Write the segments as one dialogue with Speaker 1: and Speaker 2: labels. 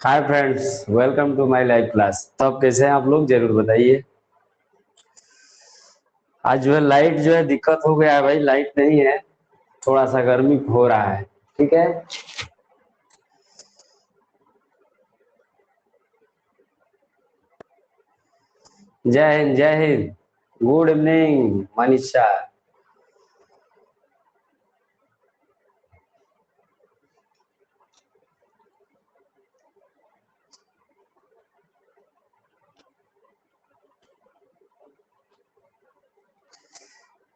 Speaker 1: Hi friends, welcome to my live class. तो आप कैसे हैं? आप लोग जरूर बताइए। आज जो है लाइट जो है दिक्कत हो गया है भाई, लाइट नहीं है। थोड़ा सा गर्मी हो रहा है। ठीक है। जय हिंद, जय Hind. Good evening Manisha.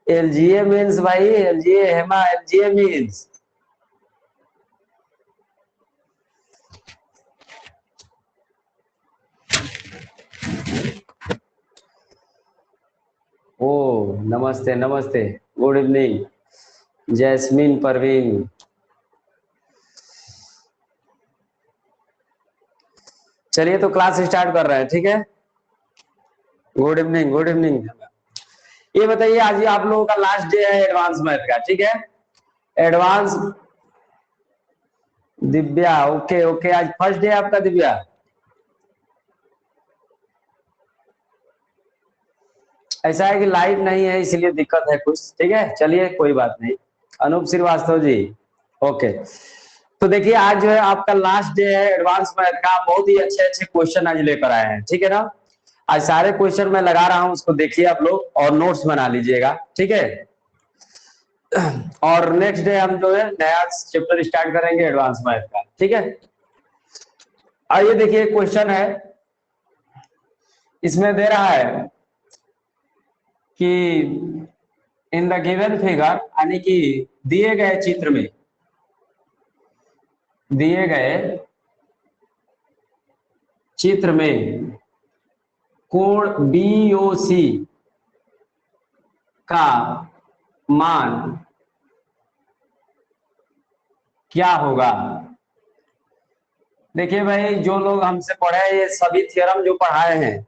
Speaker 1: एलजीए means भाई, एलजीए हेमा, एलजीए मीन्स। ओ, नमस्ते नमस्ते। Good evening jasmine Parveen. चलिए तो क्लास स्टार्ट कर रहे हैं। ठीक है। Good evening, good evening. ये बताइए, आज ये आप लोगों का लास्ट डे है एडवांस मैथ का। ठीक है। एडवांस। Divya, okay okay. आज फर्स्ट डे आपका दिव्या। ऐसा है कि लाइट नहीं है इसलिए दिक्कत है कुछ। ठीक है, चलिए कोई बात नहीं। अनूप श्रीवास्तव जी, ओके। तो देखिए, आज जो है आपका लास्ट डे है एडवांस मैथ का। बहुत ही अच्छे अच्छे क्वेश्चन आज लेकर आए हैं। ठीक है ना। आज सारे क्वेश्चन मैं लगा रहा हूं, उसको देखिए आप लोग और नोट्स बना लीजिएगा। ठीक है। और नेक्स्ट डे हम जो है नया चैप्टर स्टार्ट करेंगे एडवांस मैथ का। ठीक है। आइए देखिए, क्वेश्चन है, इसमें दे रहा है कि इन द गिवन फिगर, यानी कि दिए गए चित्र में, दिए गए चित्र में कोण बीओसी का मान क्या होगा। देखिए भाई, जो लोग हमसे पढ़े हैं, ये सभी थ्योरम जो पढ़ाए हैं,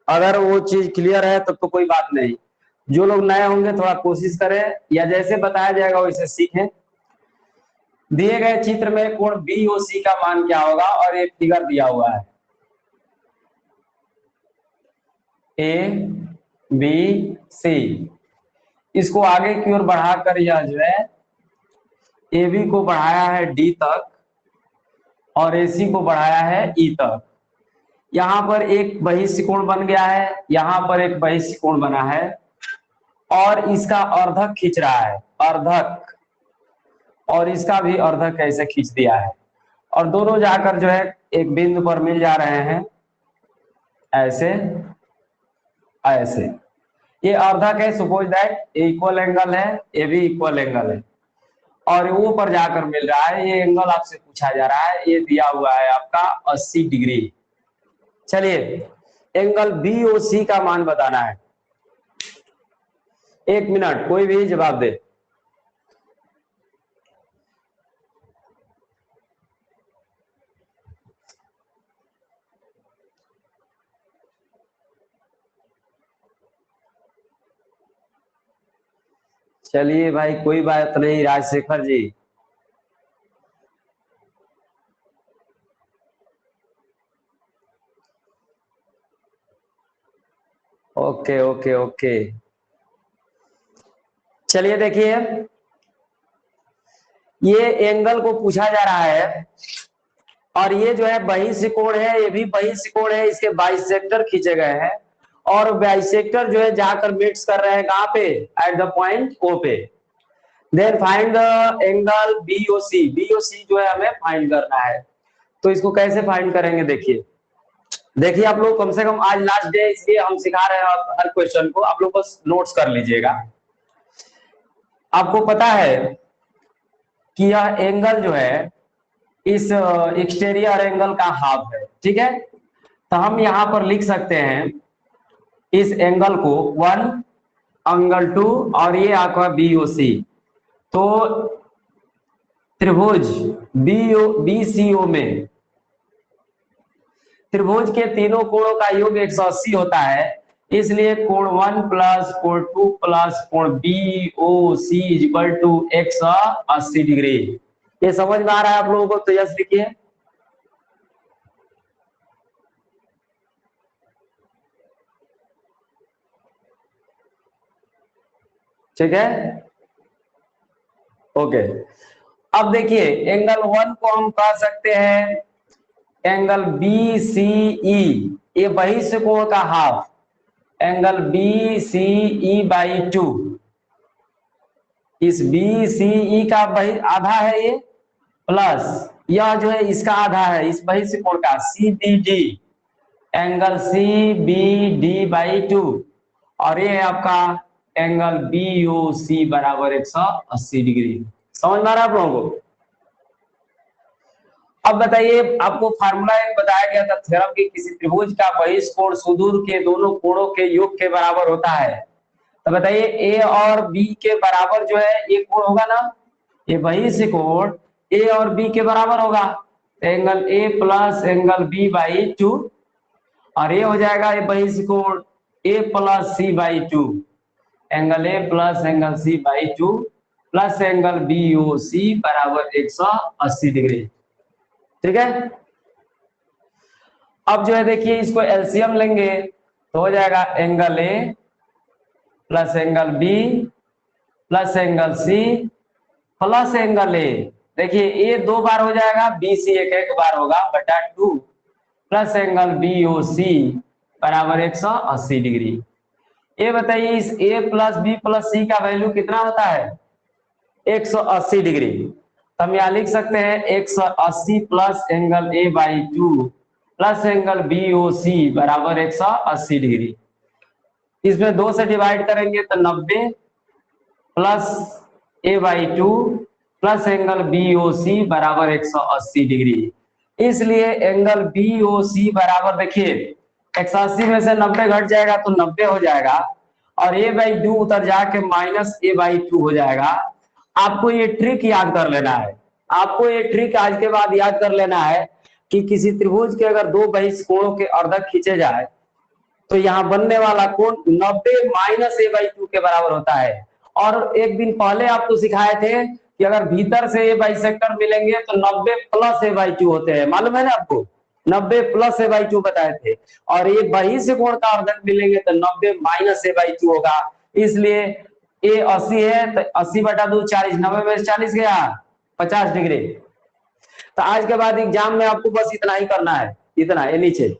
Speaker 1: अगर वो चीज क्लियर है तब तो कोई बात नहीं। जो लोग नए होंगे थोड़ा कोशिश करें, या जैसे बताया जाएगा वैसे सीखें। दिए गए चित्र में कोण बीओसी का मान क्या होगा, और एक फिगर दिया हुआ है ए बी सी। इसको आगे की ओर बढ़ाकर यह जो है ए बी को बढ़ाया है डी तक और AC को बढ़ाया है E तक। यहाँ पर एक बहिष्कोण बन गया है, यहाँ पर एक बहिष्कोण बना है, और इसका अर्धक खींच रहा है, अर्धक, और इसका भी अर्धक ऐसे खींच दिया है, और दोनों जाकर जो है एक बिंदु पर मिल जा रहे हैं, ऐसे ऐसे। ये अर्धक है, सपोज दैट इक्वल एंगल है, ये भी इक्वल एंगल है, और वो पर जाकर मिल रहा है। ये एंगल आपसे पूछा जा रहा है, ये दिया हुआ है आपका 80 डिग्री। चलिए, एंगल BOC का मान बताना है। 1 मिनट, कोई भी जवाब दे। चलिए भाई, कोई बात नहीं Rajashekhar ji. Okay okay okay. चलिए देखिए, ये एंगल को पूछा जा रहा है, और ये जो है बहिष्कोण है, ये भी बहिष्कोण है, इसके बाइसेक्टर खींचे गए हैं, और बाइसेक्टर जो है जाकर मिक्स कर रहे हैं कहां पे, एट द पॉइंट O पे। Then find the angle BOC। BOC जो है हमें फाइंड करना है। तो इसको कैसे फाइंड करेंगे, देखिए। देखिए आप लोग, कम से कम आज लास्ट डे इसलिए हम सिखा रहे हैं हर क्वेश्चन को, आप लोग बस नोट्स कर लीजिएगा। आपको पता है कि यह एंगल जो है इस एक्सटीरियर एंगल का हाफ है। ठीक है। तो हम यहां पर लिख सकते हैं इस एंगल को 1, एंगल 2, और ये आपका BOC। तो त्रिभुज BCO में त्रिभुज के तीनों कोणों का योग 180 होता है, इसलिए कोण 1 प्लस कोण 2 प्लस कोण BOC इक्वल टू 180 डिग्री। ये समझ में आ रहा है आप लोगों को? तो यस लिखिए। ठीक है, ओके। अब देखिए एंगल 1 को हम कह सकते हैं एंगल बी सी ई, ये बहिष्ठ कोण का half, angle B C E by 2, इस बी सी ई का आधा है ये, प्लस यह जो है इसका आधा है इस बहिष्ठ कोण का C B D, angle C B D by 2, और ये है आपका एंगल बी यू सी बराबर 180 डिग्री। समझ में आ रहा है आप लोगों को? अब बताइए, आपको फार्मूला एक बताया गया था थ्योरम कि किसी त्रिभुज का बहिष्ठ कोण सुदूर के दोनों कोणों के योग के बराबर होता है। तो बताइए ए और बी के बराबर जो है ये कोण होगा ना, ये बहिष्ठ कोण ए और बी के बराबर होगा, angle A plus angle B by 2, और ये हो जाएगा ये बहिष्ठ कोण A plus C by 2, angle A plus angle C by 2 plus angle B O C बराबर 180 डिग्री। ठीक है, अब जो है देखिए इसको एलसीएम लेंगे तो हो जाएगा angle A plus angle B plus angle C plus angle A, देखिए ए 2 बार हो जाएगा, बी सी एक बार होगा बटा 2 plus angle B O C बराबर 180 डिग्री। ये बताइए इस ए प्लस बी प्लस सी का वैल्यू कितना होता है? 180 डिग्री। तो हम यहाँ लिख सकते हैं 180 plus angle A by 2 plus angle B O C बराबर 180 डिग्री। इसमें 2 से डिवाइड करेंगे तो 90 plus A by 2 plus angle B O C बराबर 180 डिग्री। इसलिए एंगल बी ओ सी बराबर देखिए 180 में से 90 घट जाएगा तो 90 हो जाएगा, और ए बाई 2 उतर जाके माइनस ए बाई 2 हो जाएगा। आपको ये ट्रिक याद कर लेना है, आपको ये ट्रिक आज के बाद याद कर लेना है कि किसी त्रिभुज के अगर दो बहिष्ठ कोणों के अर्धक खींचे जाए तो यहाँ बनने वाला कोण 90 माइनस ए बाई 2 के बराबर होता है। और एक दिन पहले आपको सिखाए थे कि अगर भीतर से ए बाइसेक्टर मिलेंगे तो 90 प्लस ए बाई 2 होते हैं, मालूम है ना आपको? 90 प्लस ए बाई 2 बताए थे, और ये बहिष्ठ कोण का अर्धक मिलेंगे तो 90 माइनस ए बाई 2 होगा। इसलिए ए 80 है तो 80 बटा 2 40, 90 में 40 गया 50 डिग्री। तो आज के बाद एग्जाम में आपको बस इतना ही करना है, इतना ये नीचे।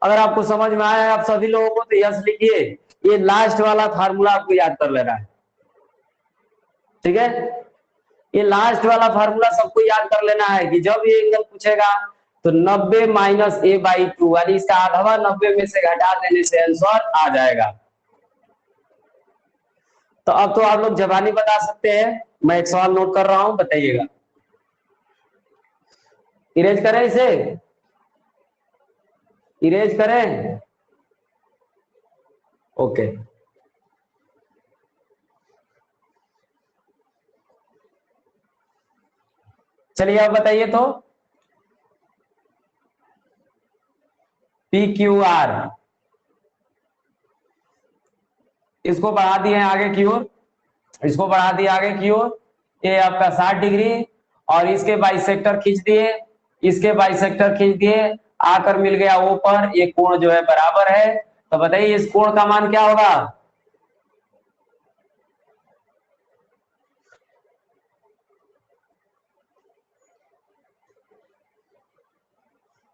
Speaker 1: अगर आपको समझ में आया है आप सभी लोगों को तो यस लिखिए, ये लास्ट वाला फार्मूला आपको याद कर लेना है। ठीक है, ये लास्ट वाला फार्मूला सबको याद कर लेना है कि जब ये एंगल पूछेगा तो 90 माइनस ए बाई 2 यानी इसका आधा 90 में से घटा देने से आंसर आ जाएगा। तो अब तो आप लोग जबानी बता सकते हैं, मैं एक सवाल नोट कर रहा हूं, बताइएगा। इरेज करें इसे, इरेज करें? ओके, चलिए अब बताइए तो पी क्यू आर, इसको बढ़ा दिए आगे की ओर, इसको बढ़ा दिया आगे की ओर, ये आपका 60 डिग्री, और इसके बाइसेक्टर खींच दिए, इसके बाइसेक्टर खींच दिए, आकर मिल गया ओ पर, ये कोण जो है बराबर है। तो बताइए इस कोण का मान क्या होगा?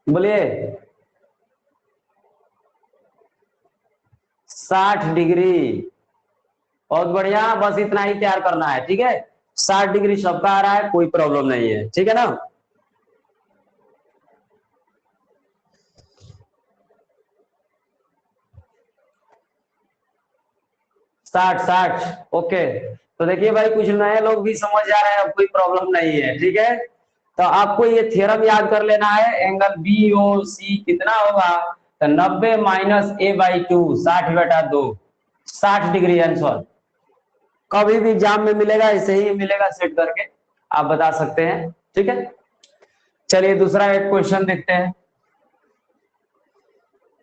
Speaker 1: बोलिए। 60 डिग्री, बहुत बढ़िया, बस इतना ही तैयार करना है। ठीक है, 60 डिग्री सबका आ रहा है, कोई प्रॉब्लम नहीं है। ठीक है ना, 60 ओके। तो देखिए भाई कुछ नए लोग भी समझ आ रहे हैं, कोई प्रॉब्लम नहीं है। ठीक है, तो आपको ये थ्योरम याद कर लेना है, एंगल बी ओ सी कितना होगा? तो 90 माइनस ए बाई 2, 60 बटा 2, 60 डिग्री आंसर। कभी भी एग्जाम में मिलेगा, ऐसे ही मिलेगा, सेट करके आप बता सकते हैं। ठीक है, चलिए दूसरा एक क्वेश्चन देखते हैं।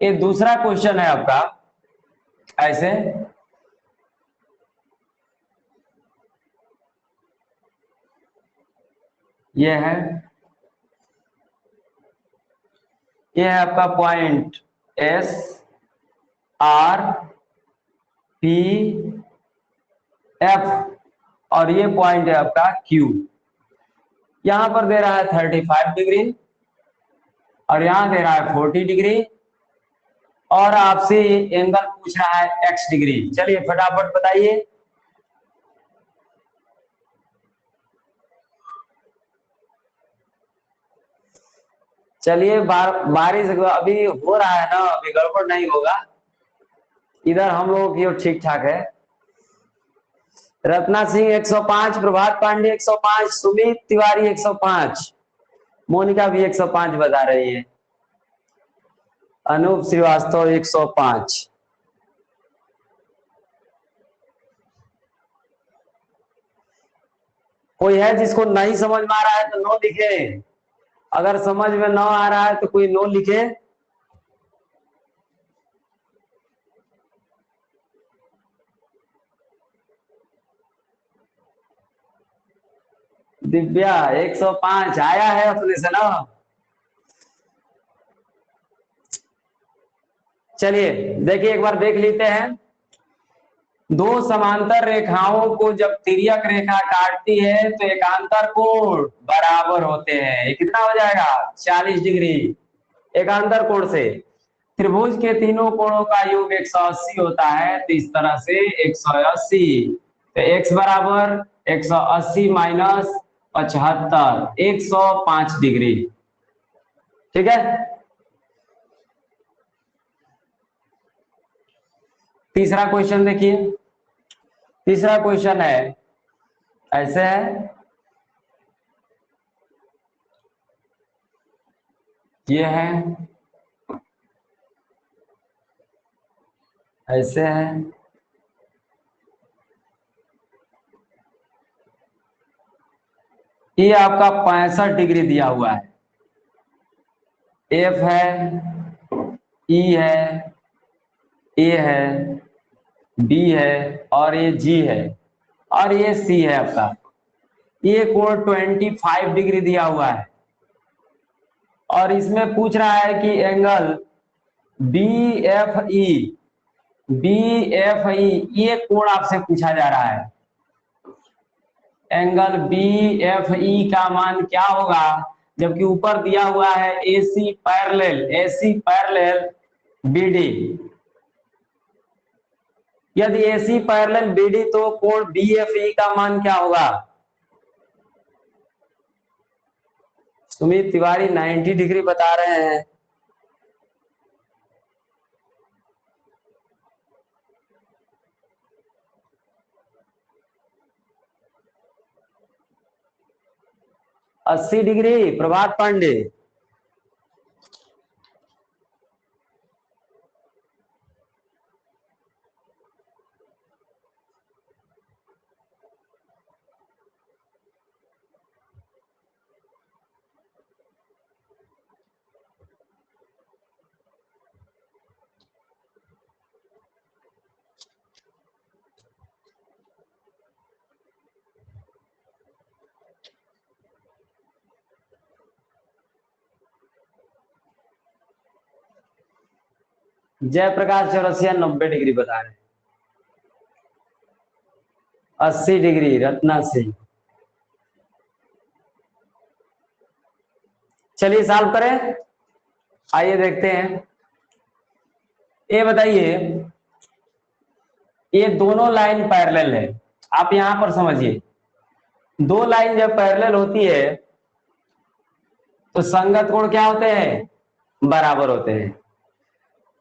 Speaker 1: ये दूसरा क्वेश्चन है आपका ऐसे, ये है आपका point S R P F और ये पॉइंट है आपका क्यू। यहां पर दे रहा है 35 डिग्री और यहां दे रहा है 40 डिग्री और आपसे एंगल पूछ रहा है एक्स डिग्री। चलिए फटाफट बताइए। चलिए बारिश अभी हो रहा है ना, अभी गड़बड़ नहीं होगा, इधर हम लोगों की ओर ठीक ठाक है। रत्ना सिंह 105, प्रभात पांडे 105, सुमित तिवारी 105, मोनिका भी 105 बता रही है, अनूप श्रीवास्तव 105। कोई है जिसको नहीं समझ में आ रहा है तो नो लिखे, अगर समझ में ना आ रहा है तो कोई नो लिखे। दिव्या 105 आया है अपने से ना। चलिए देखिए एक बार देख लेते हैं। दो समांतर रेखाओं को जब तिर्यक रेखा काटती है तो एकांतर कोण बराबर होते हैं। ये कितना हो जाएगा 40 डिग्री एकांतर कोण से। त्रिभुज के तीनों कोणों का योग 180 होता है, तो इस तरह से 180, तो x बराबर 180 माइनस 75, 105 डिग्री। ठीक है। तीसरा क्वेश्चन देखिए। तीसरा क्वेश्चन है ऐसे है, ये है, ऐसे है, ये आपका 65 डिग्री दिया हुआ है। एफ है, ई है, ए है, बी है और ये जी है और ये सी है आपका। ये कोण 25 डिग्री दिया हुआ है और इसमें पूछ रहा है कि angle B F E, B F E ये कोण आपसे पूछा जा रहा है। एंगल बी एफ ई का मान क्या होगा, जबकि ऊपर दिया हुआ है AC parallel, AC parallel BD. यदि एसी पैरेलल बीडी तो कोण बी एफ ई का मान क्या होगा। सुमित तिवारी 90 डिग्री बता रहे हैं। अस्सी डिग्री प्रभात पांडे। जयप्रकाश चौरसिया 90 डिग्री बता रहे हैं। 80 डिग्री रत्ना सिंह। चलिए सॉल्व करें, आइए देखते हैं। ये बताइए, ये दोनों लाइन पैरेलल है, आप यहां पर समझिए। दो लाइन जब पैरेलल होती है तो संगत कोण क्या होते हैं, बराबर होते हैं।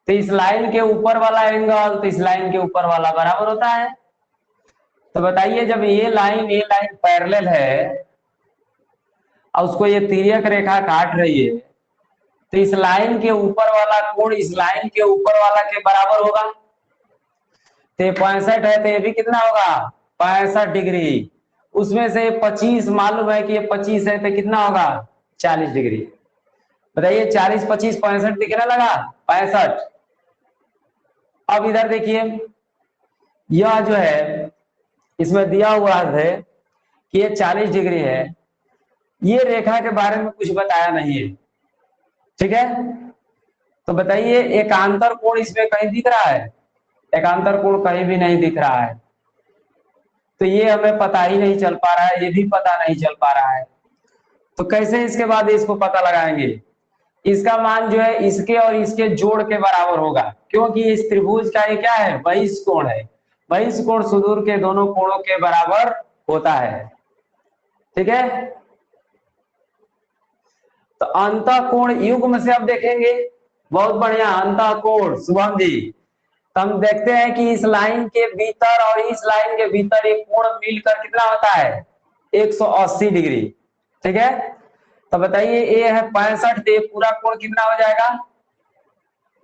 Speaker 1: तो इस लाइन के ऊपर वाला एंगल तो इस लाइन के ऊपर वाला बराबर होता है। तो बताइए जब ये लाइन पैरेलल है और उसको ये तिर्यक रेखा काट रही है तो इस लाइन के ऊपर वाला कोण इस लाइन के ऊपर वाला के बराबर होगा। तो 65 है तो ये भी कितना होगा 65 डिग्री। उसमें से 25 मालूम है कि ये 25 है तो कितना होगा 40 डिग्री। बताइए 40 25 65 दिखने लगा 65। अब इधर देखिए, यह जो है इसमें दिया हुआ है कि ये 40 डिग्री है, ये रेखा के बारे में कुछ बताया नहीं है। ठीक है, तो बताइए एकांतर कोण इसमें कहीं दिख रहा है, एकांतर कोण कहीं भी नहीं दिख रहा है। तो ये हमें पता ही नहीं चल पा रहा है, ये भी पता नहीं चल पा रहा है। तो कैसे इसके बाद इसको पता लगाएंगे? इसका मान जो है इसके और इसके जोड़ के बराबर होगा, क्योंकि इस त्रिभुज का ये क्या है, बहिष्ठ कोण है। बहिष्ठ कोण सुदूर के दोनों कोणों के बराबर होता है। ठीक है, तो अंतः कोण युग्म से अब देखेंगे। बहुत बढ़िया, अंतः कोण शुभम जी। तो हम देखते हैं कि इस लाइन के भीतर और इस लाइन के भीतर एक कोण मिलकर कितना होता है, 180 डिग्री। ठीक है, तो बताइए ये है 65, तो ये पूरा कोण कितना हो जाएगा,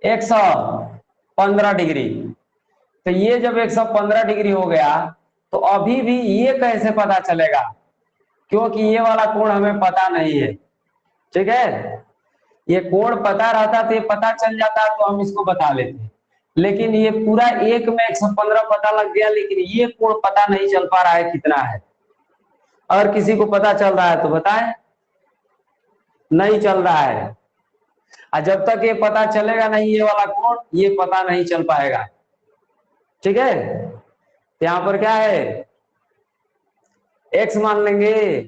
Speaker 1: 115 डिग्री। तो ये जब 115 डिग्री हो गया, तो अभी भी ये कैसे पता चलेगा, क्योंकि ये वाला कोण हमें पता नहीं है। ठीक है, ये कोण पता रहता तो ये पता चल जाता तो हम इसको बता लेते, लेकिन ये पूरा एक में 115 पता लग गया, लेकिन ये कोण पता नहीं चल पा रहा है कितना है। अगर किसी को पता चल रहा है तो बताएं। नहीं चल रहा है, और जब तक ये पता चलेगा नहीं ये वाला कोण, ये पता नहीं चल पाएगा। ठीक है, तो यहां पर क्या है, x मान लेंगे।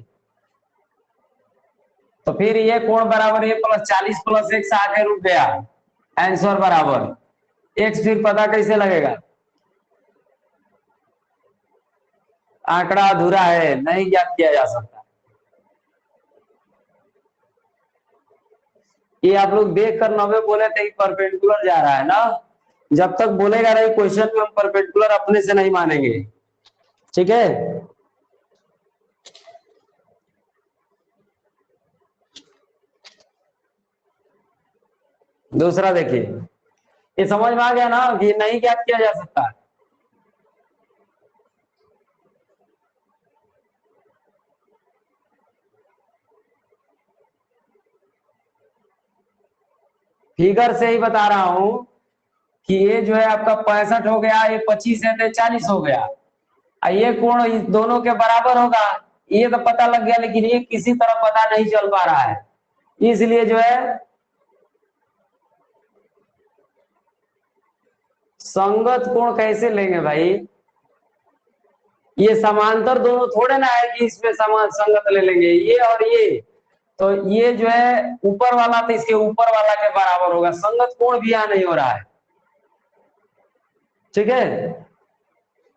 Speaker 1: तो फिर ये कोण बराबर ये प्लस 40 प्लस x आके रुक गया, आंसर बराबर x। फिर पता कैसे लगेगा, आंकड़ा अधूरा है, नहीं ज्ञात किया जा सकता। ये आप लोग देख कर 90 बोले थे कि परपेंडिकुलर जा रहा है ना, जब तक बोलेगा नहीं क्वेश्चन में हम परपेंडिकुलर अपने से नहीं मानेंगे। ठीक है, दूसरा देखिए, ये समझ में आ गया ना कि नहीं ज्ञात किया जा सकता। फिगर से ही बता रहा हूं कि ये जो है आपका 65 हो गया, ये 25 है तो 40 हो गया, ये कोण इस दोनों के बराबर होगा, ये तो पता लग गया, लेकिन ये किसी तरह पता नहीं चल पा रहा है। इसलिए जो है संगत कोण कैसे लेंगे भाई, ये समांतर दोनों थोड़े ना है कि इसमें समान संगत ले लेंगे ये और ये। तो ये जो है ऊपर वाला तो इसके ऊपर वाला के बराबर होगा, संगत कोण भी यहां नहीं हो रहा है। ठीक है,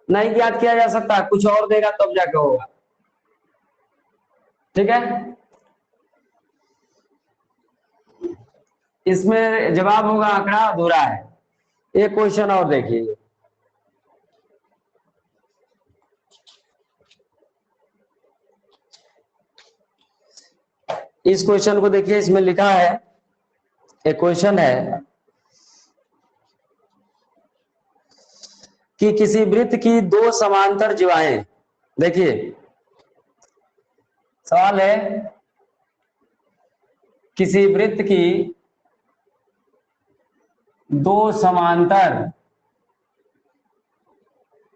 Speaker 1: नहीं ज्ञात किया जा सकता, कुछ और देगा तब जाके होगा। ठीक है, इसमें जवाब होगा आंकड़ा अधूरा है। एक क्वेश्चन और देखिए, इस क्वेश्चन को देखिए, इसमें लिखा है, एक क्वेश्चन है कि किसी वृत्त की दो समांतर जीवाएं, देखिए सवाल है, किसी वृत्त की दो समांतर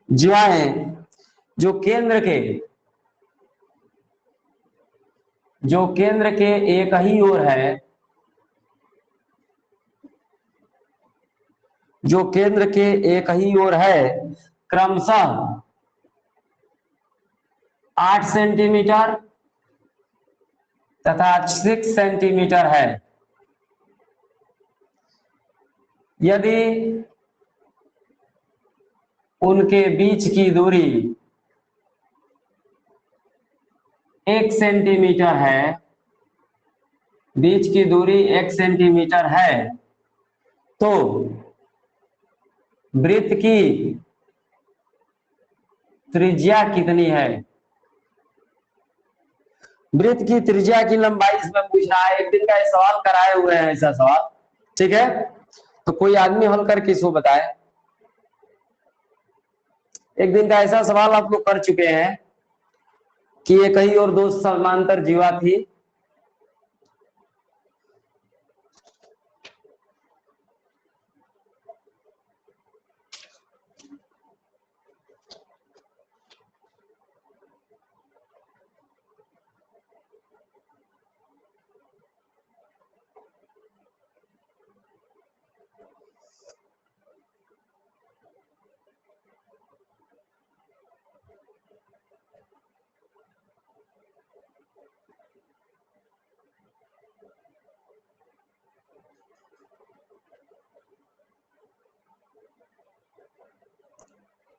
Speaker 1: जीवाएं जो केंद्र के एक ही ओर है, जो केंद्र के एक ही ओर है, क्रमशः 8 सेंटीमीटर तथा 6 सेंटीमीटर है। यदि उनके बीच की दूरी 1 सेंटीमीटर है, बीच की दूरी 1 सेंटीमीटर है, तो वृत्त की त्रिज्या कितनी है। वृत्त की त्रिज्या की लंबाई इसमें पूछ रहा है, एक दिन का ये सवाल कराए हुए हैं ऐसा सवाल। ठीक है, तो कोई आदमी हल करके इसको बताए। एक दिन का ऐसा सवाल आप लोग कर चुके हैं कि एक ही और दो समांतर जीवा थी,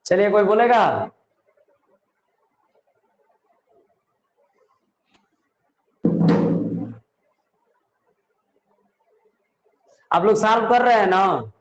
Speaker 1: चलिए कोई बोलेगा? आप लोग सॉल्व कर रहे हैं ना?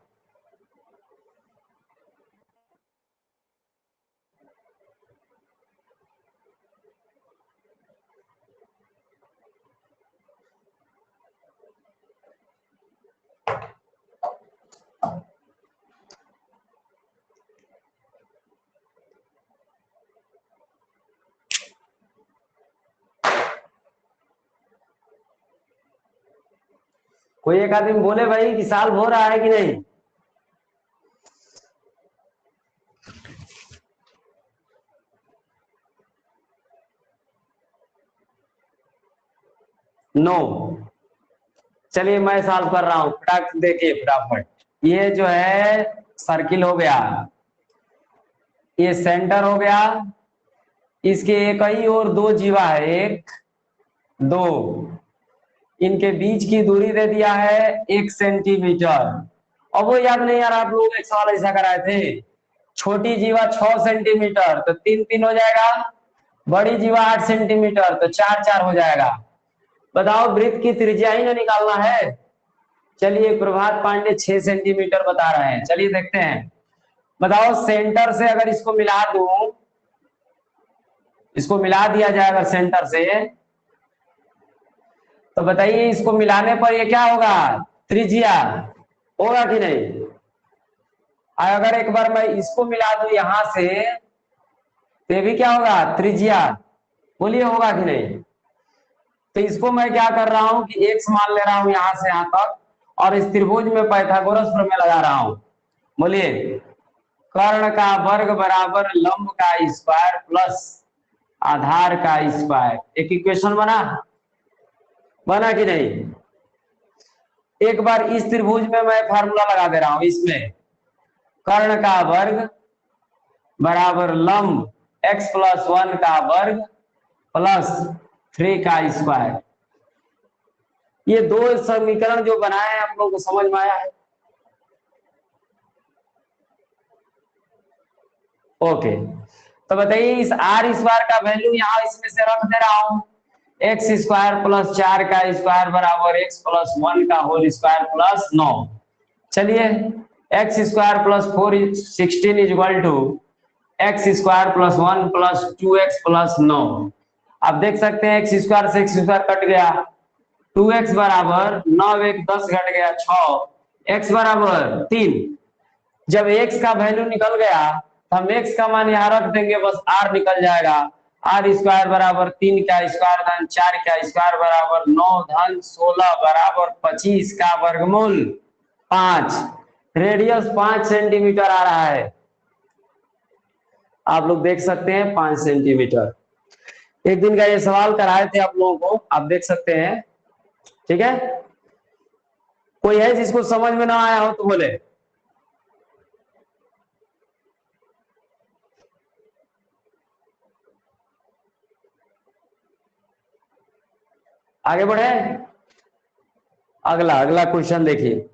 Speaker 1: कोई एक आदमी बोले भाई कि सॉल्व हो रहा है कि नहीं? नो। चलिए मैं सॉल्व कर रहा हूं, फटाक देखिए फटाफट। ये जो है सर्किल हो गया, ये सेंटर हो गया, इसके एक ही और दो जीवा है, एक दो, इनके बीच की दूरी दे दिया है 1 सेंटीमीटर। अब वो याद नहीं यार, आप लोग एक सवाल ऐसा कराए थे, छोटी जीवा 6 सेंटीमीटर तो 3 3 हो जाएगा, बड़ी जीवा 8 सेंटीमीटर तो 4 4 हो जाएगा। बताओ वृत्त की त्रिज्या ही ना निकालना है। चलिए प्रभात पांडे 6 सेंटीमीटर बता रहे हैं, चलिए देखते हैं। बताओ सेंटर से अगर इसको मिला दूं, इसको मिला दिया जाए अगर सेंटर से, तो बताइए इसको मिलाने पर ये क्या होगा? त्रिज्या होगा कि नहीं? अगर एक बार मैं इसको मिला दूं यहां से, तो ये भी क्या होगा? त्रिज्या। बोलिए होगा कि नहीं? तो इसको मैं क्या कर रहा हूं कि एक्स मान ले रहा हूं यहां से यहां तक, और इस त्रिभुज में पाइथागोरस प्रमेय लगा रहा हूं। बोलिए कर्ण का वर्ग बराबर लंब का स्क्वायर प्लस आधार का स्क्वायर। एक इक्वेशन बना, बना कि नहीं? एक बार इस त्रिभुज में मैं फार्मूला लगा दे रहा हूं, इसमें कर्ण का वर्ग बराबर लंब x+1 का वर्ग प्लस 3 का स्क्वायर। ये दो समीकरण जो बनाए हैं आप लोगों को समझ में आया है? ओके, तो बताइए इस आर स्क्वायर का वैल्यू यहां इसमें से रख दे रहा हूं, x² + 4 का स्क्वायर बराबर x+1 का होल स्क्वायर प्लस 9। चलिए x² + 4 16 is equal to x² + 1 + 2x + 9। आप देख सकते हैं x स्क्वायर से x स्क्वायर कट गया, 2x बराबर 9 1 10 घट गया 6, x बराबर 3। जब x का वैल्यू निकल गया तो हम x का मान यहाँ रख देंगे, बस r निकल जाएगा। r स्क्वायर बराबर 3 का स्क्वायर धन 4 का स्क्वायर बराबर 9 धन 16 बराबर 25 का वर्गमूल 5। रेडियस 5 सेंटीमीटर आ रहा है, आप लोग देख सकते हैं 5 सेंटीमीटर। एक दिन का ये सवाल कराए थे आप लोगों को, आप देख सकते हैं। ठीक है, कोई है जिसको समझ में ना आया हो तो बोले। आगे बढ़े, अगला अगला क्वेश्चन देखिए।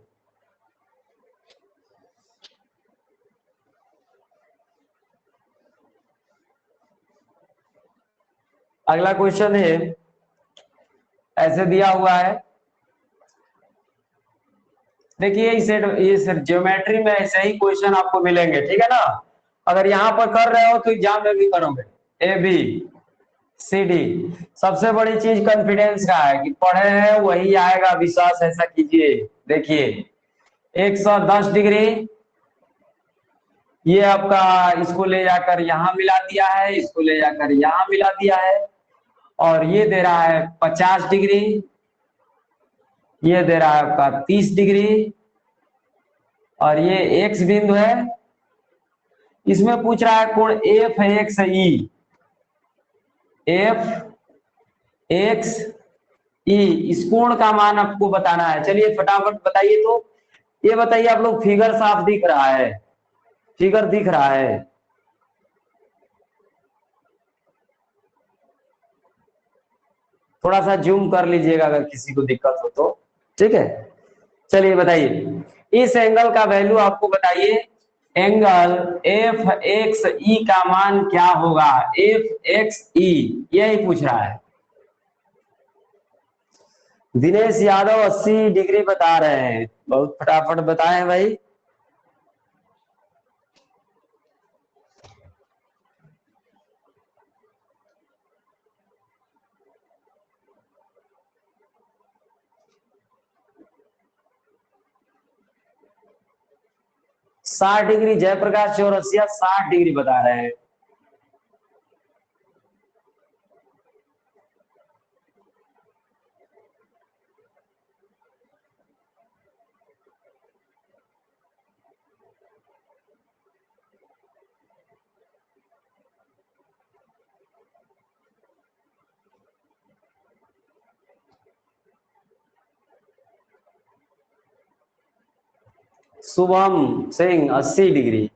Speaker 1: अगला क्वेश्चन है, ऐसे दिया हुआ है, देखिए इस ज्योमेट्री में ऐसे ही क्वेश्चन आपको मिलेंगे, ठीक है ना? अगर यहाँ पर कर रहे हो तो एग्जाम में भी करोगे। ए बी सी डी, सबसे बड़ी चीज कॉन्फिडेंस का है कि पढ़े हैं वही आएगा, विश्वास ऐसा कीजिए। देखिए 110 डिग्री, ये आपका इसको ले जाकर यहाँ मिला दिया है, इसको ले जाकर यहाँ मिला दिया है, और ये दे रहा है 50 डिग्री, ये दे रहा है आपका 30 डिग्री, और ये एक्स बिंदु है। इसमें पूछ रहा है कोण एफ एक्स ई, एफ एक्स ई, इस कोण का मान आपको बताना है। चलिए फटाफट बताइए। तो ये बताइए आप लोग, फिगर साफ दिख रहा है? फिगर दिख रहा है? थोड़ा सा जूम कर लीजिएगा अगर किसी को दिक्कत हो तो, ठीक है। चलिए बताइए, इस एंगल का वैल्यू आपको बताइए एंगल एफ एक्स ई का मान क्या होगा, एफ एक्स ई, यही पूछ रहा है। दिनेश यादव 80 डिग्री बता रहे हैं, बहुत फटाफट बताएं भाई। साठ डिग्री जयप्रकाश चौरसिया 60 डिग्री बता रहे हैं। Shubham Singh 80 degree,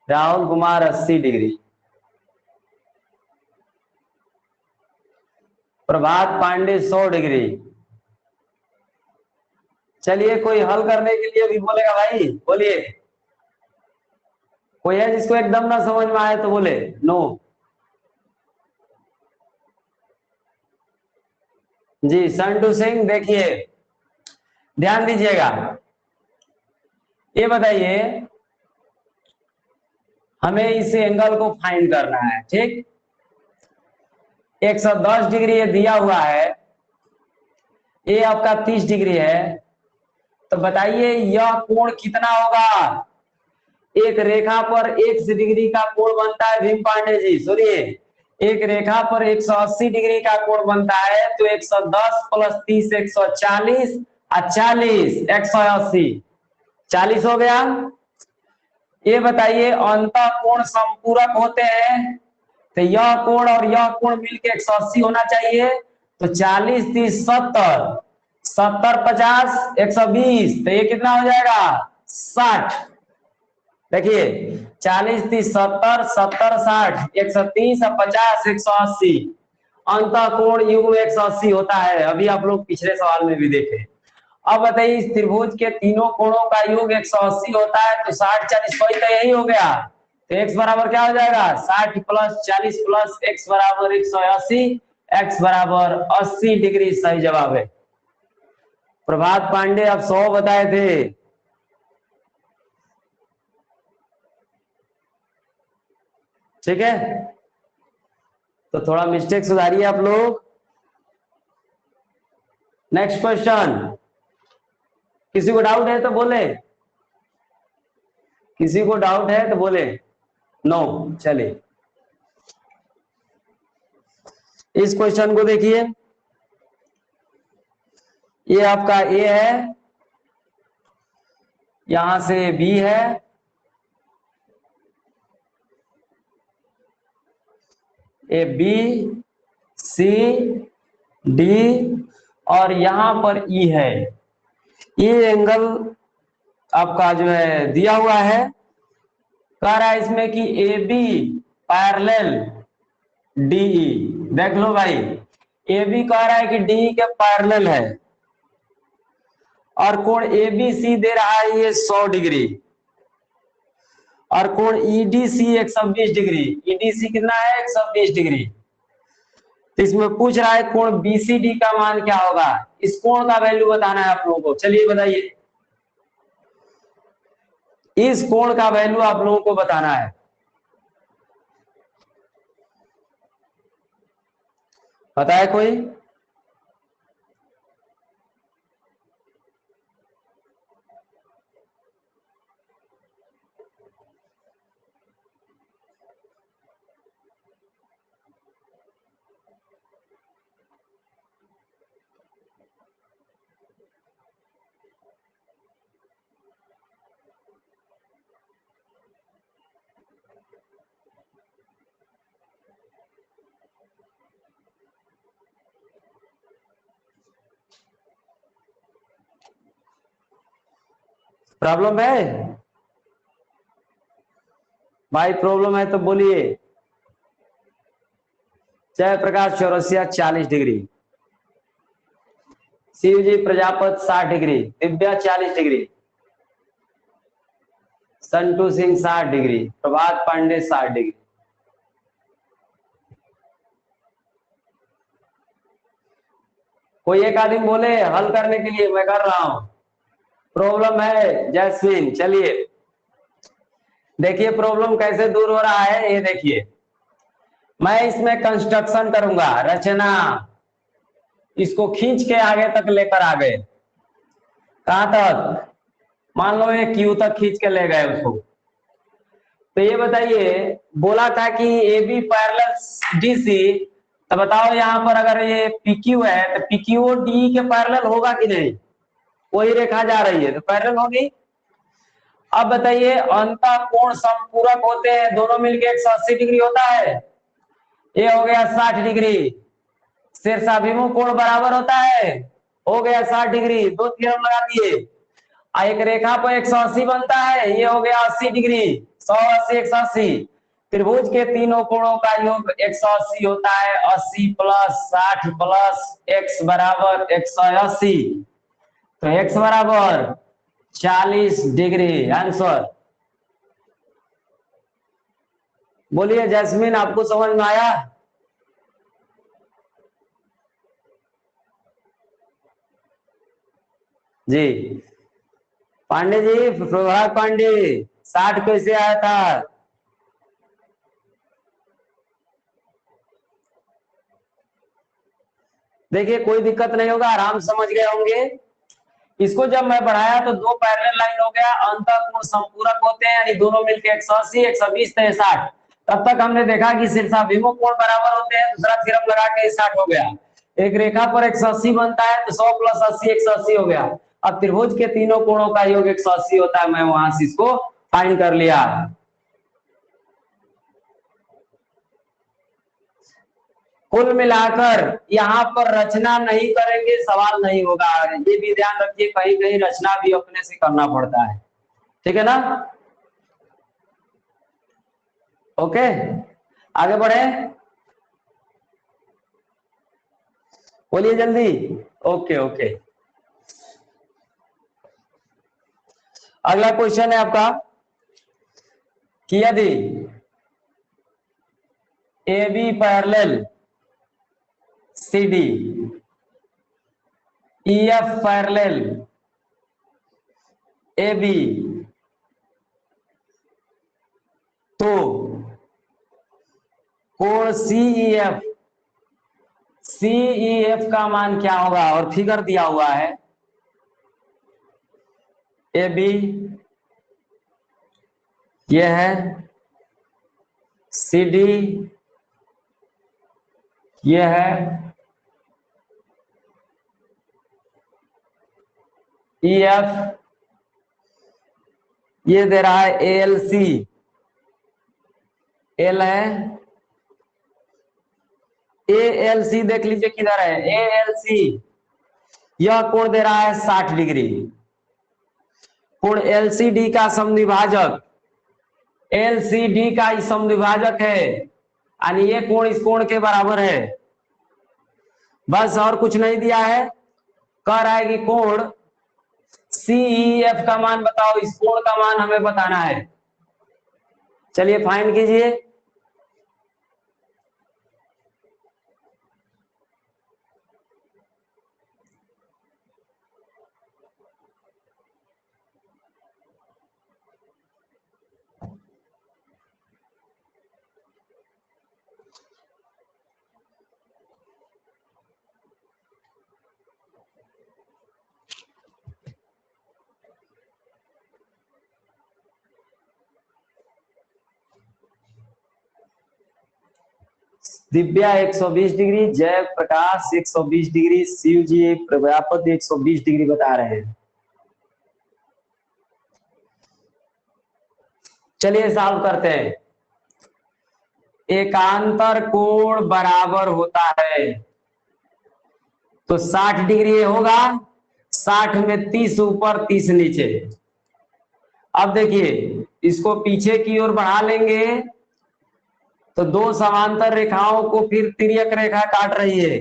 Speaker 1: Rahul Kumar 80 degree, Prabhat Pandey 100 degree. चलिए कोई हल करने के लिए भी बोलेगा भाई, बोलिए। कोई है जिसको एकदम ना समझ में आए तो बोले नो। जी संटू सिंह, देखिए ध्यान दीजिएगा, ये बताइए हमें इस एंगल को फाइंड करना है, ठीक। 110 डिग्री ये दिया हुआ है, ये आपका 30 डिग्री है, तो बताइए यह कोण कितना होगा। एक रेखा पर 1 डिग्री का कोण बनता है, भीम पांडे जी सुनिए, एक रेखा पर 180 डिग्री का कोण बनता है, तो 110 प्लस 30 140 और 40 180 40 हो गया। ये बताइए अंतः कोण संपूरक होते हैं, तो यह कोण और यह कोण मिलके 180 होना चाहिए, तो 40 30 70 70 50 120, तो ये कितना हो जाएगा 60। देखिए 40 30 70 70 60 130 और 50 180, अंतः कोण युग्म 180 होता है। अभी आप लोग पिछले सवाल में भी देखे। अब बताइए इस त्रिभुज के तीनों कोणों का योग 180 होता है, तो 60 40 कोई तो यही हो गया, तो x बराबर क्या हो जाएगा 60 प्लस 40 प्लस x बराबर 180, x बराबर 80 डिग्री सही जवाब है। प्रभात पांडे अब 100 बताए थे, ठीक है, तो थोड़ा मिस्टेक सुधारिए आप लोग। नेक्स्ट क्वेश्चन, किसी को डाउट है तो बोले, किसी को डाउट है तो बोले नो। चलिए इस क्वेश्चन को देखिए, ये आपका ए है, यहां से बी है, ए बी सी डी और यहां पर ई है। ये एंगल आपका जो है दिया हुआ है, कह रहा है इसमें कि ए बी पैरेलल डीई, देख लो भाई, ए बी कह रहा है कि डी के पैरेलल है, और कोण ए बी सी दे रहा है ये 100 डिग्री, और कोण ईडीसी 120 डिग्री, ईडीसी कितना है 120 डिग्री। तो इसमें पूछ रहा है कोण बीसीडी का मान क्या होगा, इस कोण का वैल्यू बताना है आप लोगों को। चलिए बताइए, इस कोण का वैल्यू आप लोगों को बताना है, पता है कोई। प्रॉब्लम है भाई, प्रॉब्लम है तो बोलिए। Jayprakash Chaurasia 40 degree, Shivji Prajapat 60 degree, Divya 40 degree, Santu Singh 60 degree, Prabhat Pandey 60 degree. कोई एक आदमी बोले हल करने के लिए, मैं कर रहा हूं। प्रॉब्लम है जैस्मिन, चलिए देखिए प्रॉब्लम कैसे दूर हो रहा है, ये देखिए। मैं इसमें कंस्ट्रक्शन करूंगा, रचना, इसको खींच के आगे तक लेकर आ गए। कहां तक? मान लो ये क्यू तक खींच के ले गए उसको। तो ये बताइए, बोला था कि A B parallel D C, तो बताओ यहाँ पर अगर ये पी क्यू है तो पी क्यू डी के पैरेलल होगा कि नहीं? वही रेखा जा रही है तो पैरेलल होगी। अब बताइए अंतः कोण समपूरक होते हैं, दोनों मिलके 180 डिग्री होता है। ये हो गया 60 डिग्री। शीर्षाभिमुख कोण बराबर होता है, हो गया 60 डिग्री। दो थ्योरम लगा दिए। एक रेखा पर 180 बनता है, ये हो गया 80 डिग्री। 180 180। त्रिभुज के तीनों कोणों का योग 180 होता है। 80 प्लस 60 प्लस x बराबर 180। तो x बराबर 40 डिग्री आंसर। बोलिए जैस्मिन, आपको समझ में आया? जी पांडे जी, प्रभात पांडे 60 कैसे आया था? देखिए कोई दिक्कत नहीं होगा, आराम समझ गए होंगे। इसको जब मैं बढ़ाया तो दो पैरेलल लाइन हो गया, अंतः कोण समपूरक होते हैं, यानी दोनों मिलके 180 120 तो 60। तब तक हमने देखा कि शीर्षाभिमुख कोण बराबर होते हैं, दूसरा थ्योरम लगा के 60 हो गया। एक रेखा पर 180 बनता है तो 100 प्लस 80 180 हो गया। अब त्रिभुज के तीनों कोणों का योग 180 होता है, मैं वहां से इसको फाइंड कर लिया। कुल मिलाकर यहाँ पर रचना नहीं करेंगे, सवाल नहीं होगा। ये भी ध्यान रखिए, कहीं कहीं रचना भी अपने से करना पड़ता है, ठीक है ना? ओके आगे बढ़े, बोलिए जल्दी। ओके ओके, अगला क्वेश्चन है आपका कि यदि A B parallel C D, E F parallel A B, तो कोण सीईएफ, सीईएफ का मान क्या होगा? और फिगर दिया हुआ है, ए बी ये है, सी डी ये है, ई एफ ये दे रहा है, ए एल सी, एल है, ए एल सी देख लीजिए किधर है, ए एल सी यह कोण दे रहा है 60 डिग्री। कोण एलसीडी का समद्विभाजक, एलसीडी का समद्विभाजक है, यानी ये कोण इस कोण के बराबर है। बस और कुछ नहीं दिया है। कह रहा है कि कोण सीईएफ का मान बताओ, इस कोण का मान हमें बताना है। चलिए फाइंड कीजिए। दिव्या 120 डिग्री, जय प्रकाश 120 डिग्री, शिव जी प्रजापति 120 डिग्री बता रहे हैं। चलिए सॉल्व करते हैं। एकांतर कोण बराबर होता है तो 60 डिग्री होगा, 60 में 30 ऊपर 30 नीचे। अब देखिए इसको पीछे की ओर बढ़ा लेंगे तो दो समांतर रेखाओं को फिर तिर्यक रेखा काट रही है,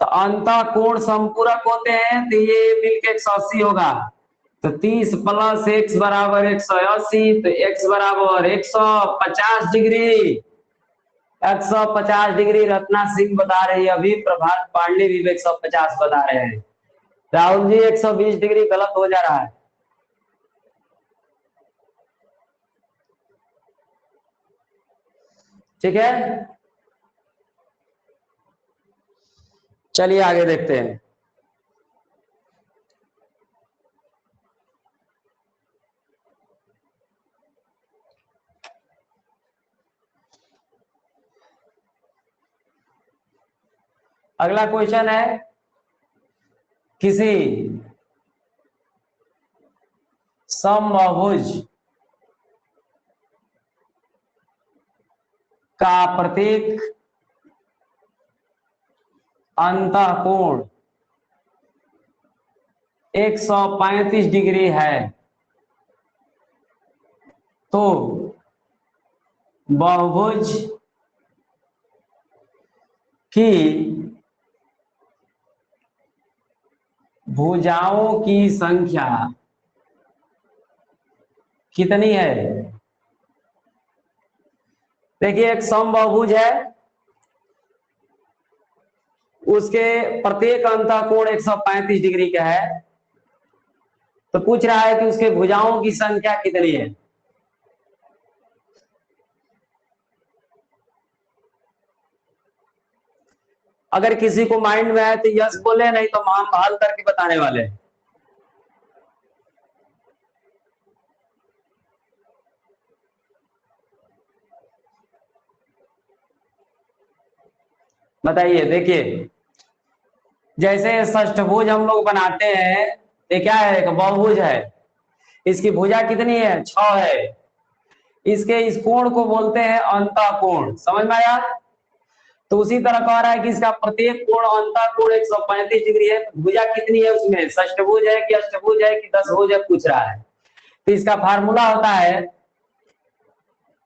Speaker 1: तो अंतः कोण समपूरक होते हैं, तो ये मिलके 180 होगा। तो 30 प्लस x बराबर 180, तो x बराबर 150 डिग्री। 150 डिग्री रत्ना सिंह बता रही है, अभी प्रभात पांडे भी 150 बता रहे हैं। राहुल जी 120 डिग्री गलत हो जा रहा है। ठीक है, चलिए आगे देखते हैं। अगला क्वेश्चन है, किसी समबाहुभुज का प्रत्येक अंतःकोण 135 डिग्री है, तो बहुभुज की भुजाओं की संख्या कितनी है? देखिए, एक समबाहुभुज है, उसके प्रत्येक अंतःकोण 135 डिग्री का है, तो पूछ रहा है कि उसके भुजाओं की संख्या कितनी है। अगर किसी को माइंड में है तो यस बोले, नहीं तो हम हल करके बताने वाले हैं। बताइए। देखिए, जैसे षष्ठभुज हम लोग बनाते हैं, ये क्या है, एक बहुभुज है, इसकी भुजा कितनी है, 6 है। इसके इस कोण को बोलते हैं अंतःकोण, समझ में आया? तो उसी तरह कह रहा है कि इसका प्रत्येक कोण अंतःकोण 135 डिग्री है, भुजा कितनी है उसमें, षष्ठभुज है कि अष्टभुज है कि दशभुज है, पूछ रहा है। तो इसका फार्मूला होता है,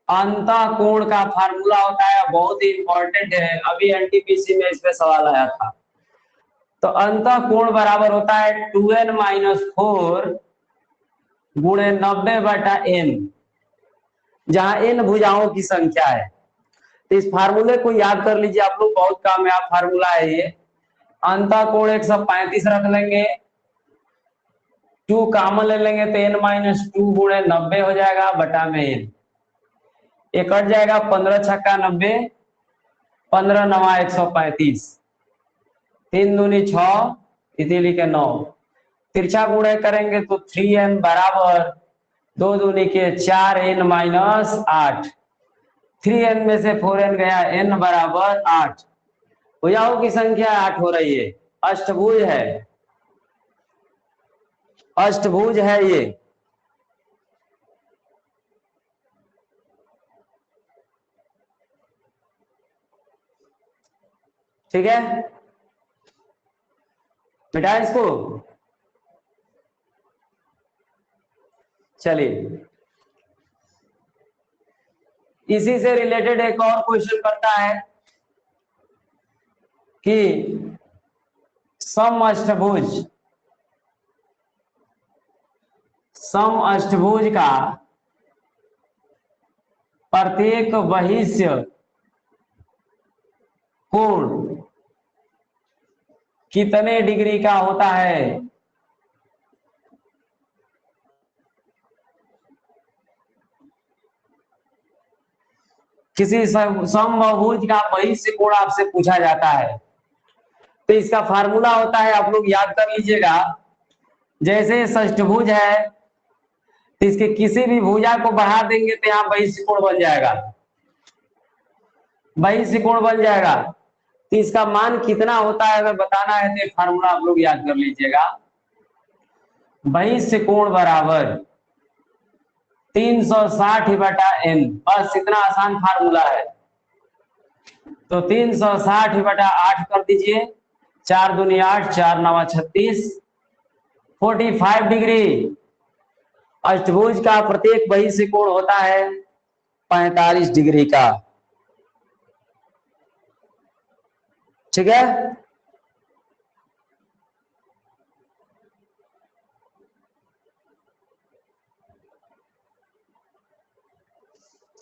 Speaker 1: अंतःकोण का फार्मूला होता है, बहुत ही इंपॉर्टेंट है, अभी एनटीपीसी में इस पे सवाल आया था। तो अंतःकोण बराबर होता है 2n-4 गुणे 90/n, जहां n भुजाओं की संख्या है। तो इस फार्मूले को याद कर लीजिए आप लोग, बहुत कामयाब फार्मूला है ये। अंतःकोण 135 रख लेंगे, 2 कॉमन ले लेंगे तो n-2 गुणे 90 हो जाएगा बटा में n, ये कट जाएगा, 15 छक्का 90, 15 नवा 135, 3 दूनी 6, इसीलिए के 9, तिरछा गुणे करेंगे तो 3n बराबर 2 दूनी के 4n-8, 3n में से 4n गया, n बराबर 8, भुजाओं की संख्या 8 हो रही है। अष्टभुज है, अष्टभुज है ये। ठीक है, बेटा इसको। चलिए, इसी से रिलेटेड एक और क्वेश्चन करता है कि समअष्टभुज का प्रत्येक बहिष्य कोण कितने डिग्री का होता है? किसी समबाहुभुज का बहिष्य कोण आपसे पूछा जाता है, तो इसका फार्मूला होता है, आप लोग याद कर लीजिएगा। जैसे षष्ठभुज है, तो इसके किसी भी भुजा को बढ़ा देंगे तो यहाँ बहिष्य कोण बन जाएगा, बहिष्य कोण बन जाएगा। तो इसका मान कितना होता है अगर बताना है तो फार्मूला आप लोग याद कर लीजिएगा। बहिष्य कोण बराबर 360/n, बस इतना आसान फार्मूला है। तो 360/8 कर दीजिए, 4 दूनी 8, 4 नवा 36, 45 डिग्री। अष्टभुज का प्रत्येक बहिष्य कोण होता है 45 डिग्री का। ठीक है,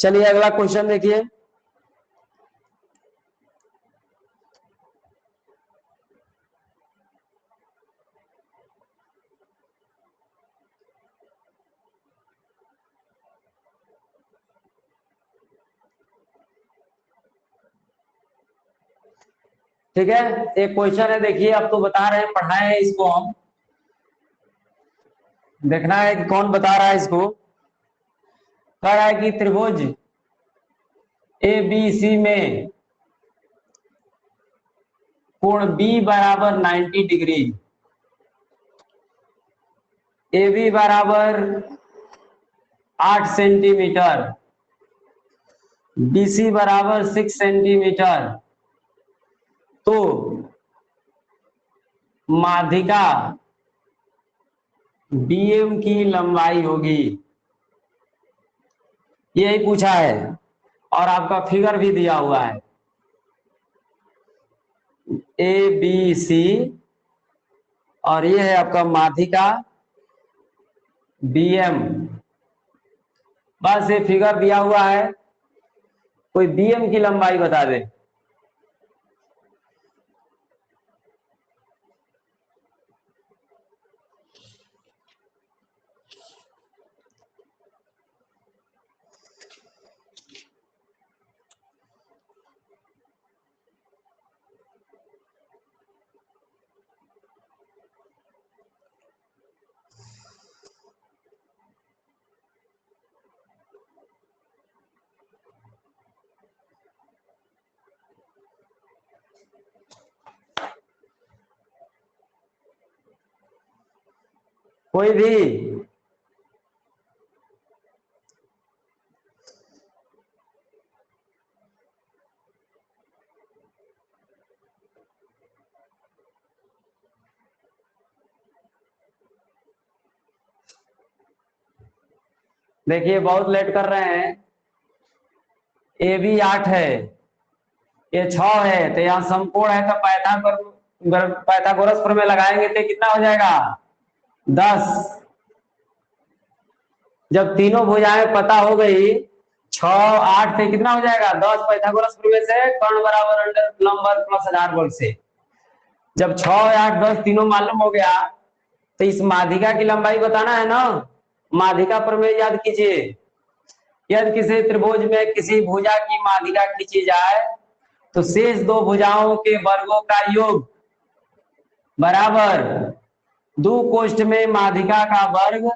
Speaker 1: चलिए अगला क्वेश्चन देखिए। ठीक है, एक क्वेश्चन है, देखिए अब तो बता रहे हैं, पढ़ाए हैं इसको हम, देखना है कि कौन बता रहा है इसको। कह रहा है कि त्रिभुज ए बी सी में कोण बी बराबर 90 डिग्री, ए बी बराबर 8 सेंटीमीटर, बी सी बराबर 6 सेंटीमीटर, तो माध्यिका डीएम की लंबाई होगी। यही पूछा है और आपका फिगर भी दिया हुआ है, ए बी सी, और ये है आपका माध्यिका बीएम। बस ये फिगर दिया हुआ है, कोई बीएम की लंबाई बता दे। कोई भी। देखिए बहुत लेट कर रहे हैं, ए बी 8 है, ये 6 है, तो यहाँ समकोण है, तो पाइथागोरस प्रमेय लगाएंगे तो कितना हो जाएगा 10। जब तीनों भुजाएं पता हो गई, 6 8 से कितना हो जाएगा 10, पाइथागोरस प्रमेय से कर्ण बराबर अंडर लंब वर्ग प्लस आधार वर्ग से। जब 6 8 10 तीनों मालूम हो गया, तो इस माध्यिका की लंबाई बताना है ना। माध्यिका प्रमेय याद कीजिए, यदि किसी त्रिभुज में किसी भुजा की माध्यिका खींची जाए तो शेष दो भुजाओं के वर्गों का योग बराबर दो कोष्ठ में माध्यिका का वर्ग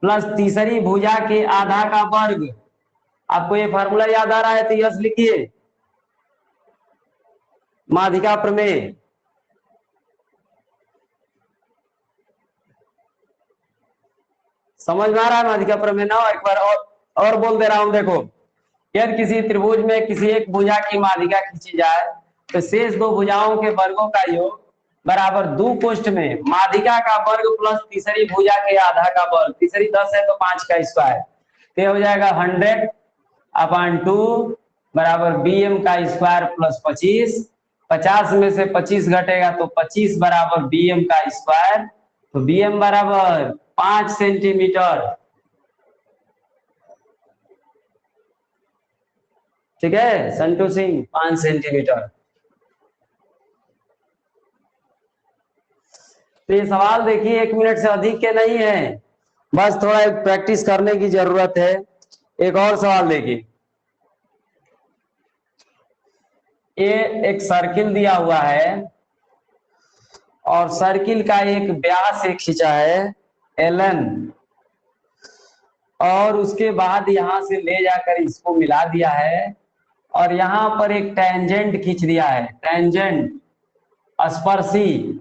Speaker 1: प्लस तीसरी भुजा के आधा का वर्ग। आपको ये फार्मूला याद आ रहा है तो यस लिखिए, माध्यिका प्रमेय। समझ में आ रहा है माध्यिका प्रमेय ना? एक बार और बोल दे रहा हूं, देखो, यदि किसी त्रिभुज में किसी एक भुजा की माध्यिका खींची जाए तो शेष दो भुजाओं के वर्गों का योग बराबर दो कोष्ठ में माध्यिका का वर्ग प्लस तीसरी भुजा के आधा का वर्ग। तीसरी 10 है तो 5 का स्क्वायर, तो हो जाएगा 100/2 बराबर bm का स्क्वायर प्लस 25। 50 में से 25 घटेगा तो 25 बराबर bm का स्क्वायर, तो bm बराबर 5 सेंटीमीटर। ठीक है संतु सिंह, 5 सेंटीमीटर। तो ये सवाल देखिए 1 मिनट से अधिक के नहीं है, बस थोड़ा प्रैक्टिस करने की जरूरत है। एक और सवाल देखिए, ये एक सर्किल दिया हुआ है और सर्किल का एक व्यास एक खींचा है ln, और उसके बाद यहां से ले जाकर इसको मिला दिया है और यहां पर एक टेंजेंट खींच दिया है, टेंजेंट स्पर्शी,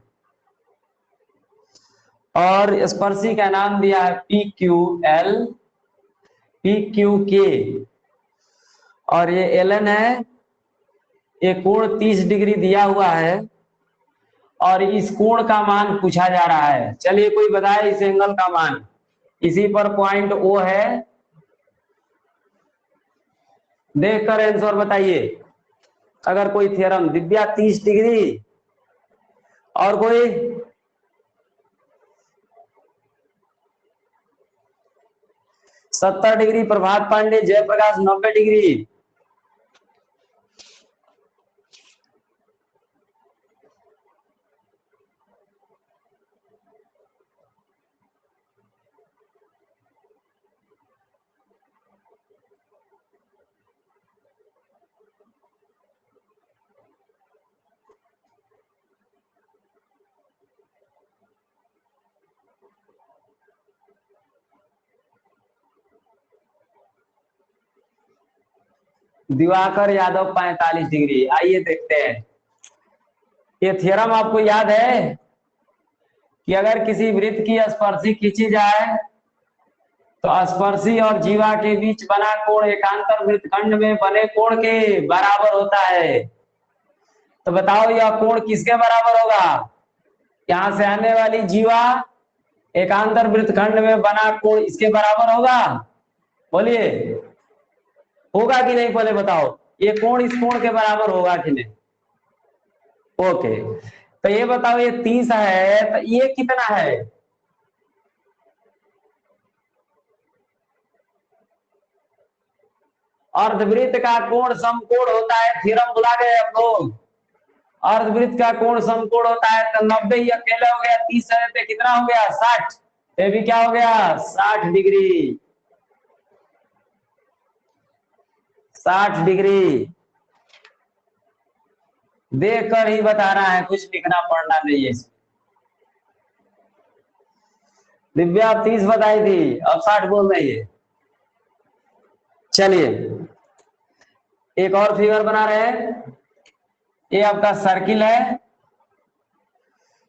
Speaker 1: और स्पर्शी का नाम दिया है PQL PQK, और ये ln है। ये कोण 30 डिग्री दिया हुआ है और इस कोण का मान पूछा जा रहा है। चलिए कोई बताए इस एंगल का मान, इसी पर पॉइंट O है, देखकर आंसर बताइए। अगर कोई थ्योरम, दिव्या 30 डिग्री, और कोई? 70 degree Prabhat Pandey, Jayaprakash 90 degree. Diwakar Yadav 45 degree. आइए देखते हैं, ये थ्योरम आपको याद है कि अगर किसी वृत्त की स्पर्शी खींची जाए तो स्पर्शी और जीवा के बीच बना कोण एकांतर वृत्तखंड में बने कोण के बराबर होता है। तो बताओ यह कोण किसके बराबर होगा? यहां से आने वाली जीवा एकांतर वृत्तखंड में बना कोण इसके बराबर होगा? बोलिए, होगा कि नहीं? पहले बताओ, ये कोण इस कोण के बराबर होगा कि नहीं? ओके, तो ये बताओ, ये 30 है तो ये कितना है? अर्धवृत्त का कोण समकोण होता है, थ्योरम भुला गए आप लोग। अर्धवृत्त का कोण समकोण होता है, तो 90 ही अकेले हो गया, 30 है तो कितना हो गया? 60। ये भी क्या हो गया? 60 डिग्री। 60 डिग्री देख कर ही बताना है, कुछ लिखना पढ़ना नहीं है। दिव्या 30 बताई थी, अब 60 बोल रही है। चलिए एक और फिगर बना रहे हैं। ये आपका सर्किल है,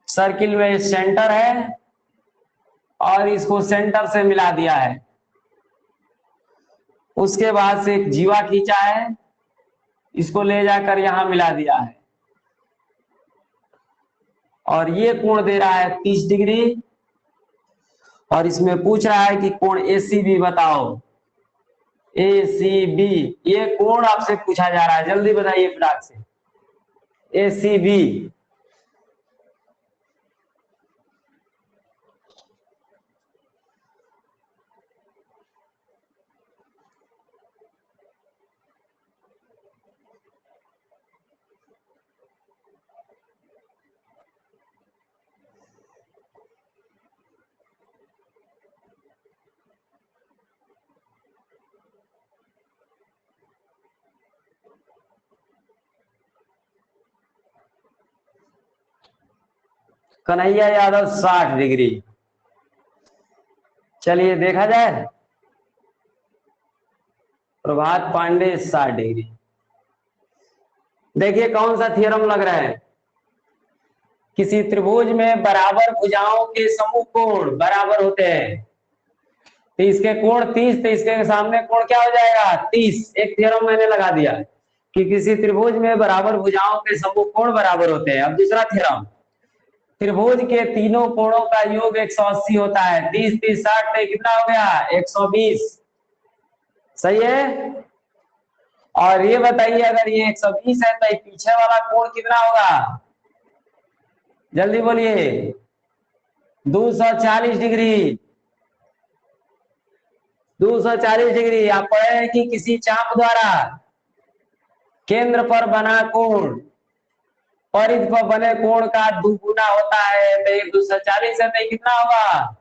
Speaker 1: सर्किल में सेंटर है और इसको सेंटर से मिला दिया है। उसके बाद से एक जीवा खींचा है, इसको ले जाकर यहां मिला दिया है और ये कोण दे रहा है 30 डिग्री। और इसमें पूछ रहा है कि कोण एसीबी बताओ। एसीबी ये कोण आपसे पूछा जा रहा है, जल्दी बताइए फटाक से। ACB Kanhaiya Yadav 60 degree. चलिए देखा जाए, प्रभात पांडे 60 डिग्री। देखिए कौन सा थ्योरम लग रहा है। किसी त्रिभुज में बराबर भुजाओं के समूह कोण बराबर होते हैं, तो इसके कोण 30, तो इसके सामने कोण क्या हो जाएगा? 30। एक थ्योरम मैंने लगा दिया कि किसी त्रिभुज में बराबर भुजाओं के समूह कोण बराबर होते हैं। अब दूसरा थ्योरम, त्रिभुज के तीनों कोणों का योग 180 होता है। 30 30 60 तो कितना हो गया? 120। सही है। और ये बताइए, अगर ये 120 है तो पीछे वाला कोण कितना होगा? जल्दी बोलिए। 240 डिग्री। 240 डिग्री। आप पढ़े हैं कि किसी चाप द्वारा केंद्र पर बना कोण परिध पर बने कोण का दुगुना होता है, तो ये 240 है तो कितना होगा?